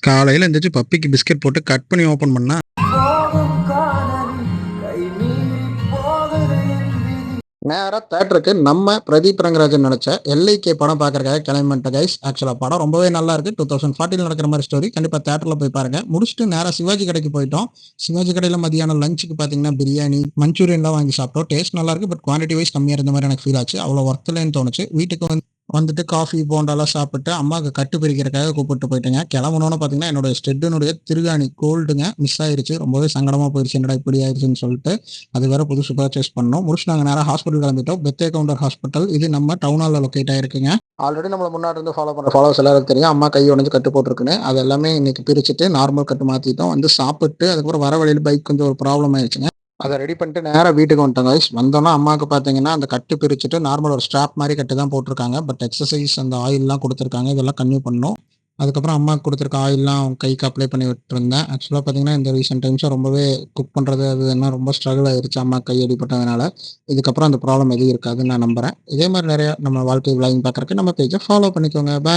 காலையில எந்திரிச்சு பப்பிக்கு பிஸ்கட் போட்டு கட் பண்ணி ஓப்பன் பண்ணா, நேரா தியேட்டருக்கு நம்ம பிரதீப் ரங்கராஜன் நடிச்ச எல்ஐகே படம் பார்க்கறதுக்காக கிளம்பி வந்துட்டேன் கைஸ். ஆக்சுவலா படம் ரொம்பவே நல்லா இருக்கு. 2040 நடக்கிற மாதிரி ஸ்டோரி. கண்டிப்பா தியேட்டர்ல போய் பாருங்க. முடிச்சுட்டு நேரா சிவாஜி கடைக்கு போயிட்டோம். சிவாஜி கடையில மதியானம் லஞ்சுக்கு பாத்தீங்கன்னா பிரியாணி, மஞ்சூரியன்லாம் வாங்கி சாப்பிட்டோம். டேஸ்ட் நல்லா இருக்கு. பட் குவான்டிட்டி வைஸ் கம்மியா இருந்த மாதிரி எனக்கு ஃபீல் ஆச்சு. அவ்வளோ ஒர்த் இல்லைன்னு தோணுச்சு. வீட்டுக்கு வந்துட்டு காஃபி போண்டாலாம் சாப்பிட்டு அம்மாவுக்கு கட்டு பிரிக்கிறதுக்காக கூப்பிட்டு போயிட்டேங்க. கிளம்பணும்னு பார்த்தீங்கன்னா என்னோட ஸ்டெட்டினுடைய திருகாணி கோல்டுங்க மிஸ் ஆயிருச்சு. ரொம்பவே சங்கடமாக போயிடுச்சு, என்னடா இப்படி ஆயிடுச்சுன்னு சொல்லிட்டு. அது வேற புதுசு பர்ச்சேஸ் பண்ணோம். முடிச்சு நாங்கள் நேராக ஹாஸ்பிட்டல் கிளம்பிட்டோம். பெத்தே கவுண்டர் ஹாஸ்பிட்டல், இது நம்ம டவுன் ஹாலில் லொக்கேட் ஆயிருக்குங்க. ஆல்ரெடி நம்மள முன்னாடி இருந்து ஃபாலோ பண்ணுற ஃபாலோவர்ஸ் எல்லாரும் தெரியும். அம்மா கை உடஞ்சு கட்டு போட்டிருக்குன்னு அது எல்லாமே இன்னைக்கு பிரிச்சுட்டு நார்மல் கட்டு மாற்றிட்டோம். வந்து சாப்பிட்டு அதுக்கப்புறம் வர வழியில் பைக் கொஞ்சம் ஒரு ப்ராப்ளம் ஆயிடுச்சுங்க. அதை ரெடி பண்ணிட்டு நேராக வீட்டுக்கு வந்துட்டோம் கைஸ். வந்தோன்னா அம்மாவுக்கு பார்த்தீங்கன்னா அந்த கட்டு பிரிச்சுட்டு நார்மல் ஒரு ஸ்ட்ராப் மாதிரி கட்டு தான் போட்டிருக்காங்க. பட் எக்ஸசைஸ் அந்த ஆயில்லாம் கொடுத்துருக்காங்க. இதெல்லாம் கன்டினியூ பண்ணணும். அதுக்கப்புறம் அம்மாவுக்கு கொடுத்துருக்க ஆயில்லாம் அவங்க கைக்கு அப்ளை பண்ணி விட்டுருந்தேன். ஆக்சுவலாக பார்த்தீங்கன்னா இந்த ரீசெண்ட் டைம்ஸாக ரொம்பவே குக் பண்ணுறது அது என்ன ரொம்ப ஸ்ட்ரகிள் ஆயிருச்சு அம்மா கை அடிப்பட்டதுனால. இதுக்கப்புறம் அந்த ப்ராப்ளம் எதுவும் இருக்காதுன்னு நான் நம்புறேன். இதே மாதிரி நிறைய நம்ம வாழ்க்கை விளாகிங் பார்க்குறக்கு நம்ம பேஜை ஃபாலோ பண்ணிக்கோங்க. பாய்.